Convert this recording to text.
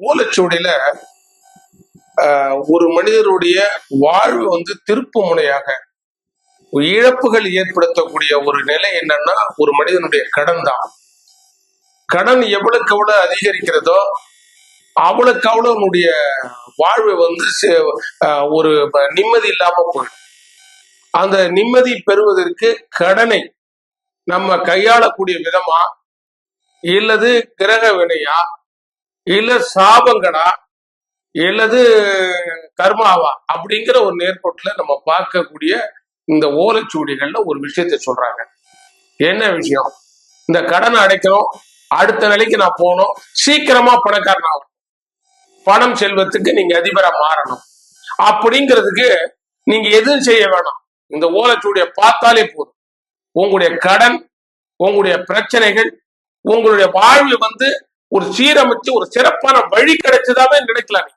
ஓலைச்சுவடியில ஒரு மனிதருடைய வாழ்வு திருப்பு முனையாக இழப்புகள் ஏற்படுத்தக்கூடிய ஒரு நிலை என்னன்னா ஒரு மனிதனுடைய கடன் தான். கடன் எவ்வளவுக்கு எவ்வளவு அதிகரிக்கிறதோ அவளுக்கு அவ்வளவு அவனுடைய வாழ்வு ஒரு நிம்மதி இல்லாம போயிடும். அந்த நிம்மதி பெறுவதற்கு கடனை நம்ம கையாளக்கூடிய விதமா, இல்லது கிரக வினையா, இல்ல சாபங்களா, இல்லது கர்மாவா அப்படிங்கிற ஒரு நேர்கோட்டுல நம்ம பார்க்கக்கூடிய இந்த ஓலைச்சுவடிகள்ல ஒரு விஷயத்த சொல்றாங்க. என்ன விஷயம்? இந்த கடனை அடைக்கணும், அடுத்த நிலைக்கு நான் போகணும், சீக்கிரமா பணக்காரன் ஆகணும், பணம் செல்வத்துக்கு நீங்க அதிபரா மாறணும் அப்படிங்கிறதுக்கு நீங்க எதுவும் செய்ய வேணாம். இந்த ஓலைச்சுவடியை பார்த்தாலே போதும். உங்களுடைய கடன், உங்களுடைய பிரச்சனைகள், உங்களுடைய வாழ்வு ஒரு சீரமைச்சு ஒரு சிறப்பான வழி கிடைச்சதாவே நினைக்கலாம்.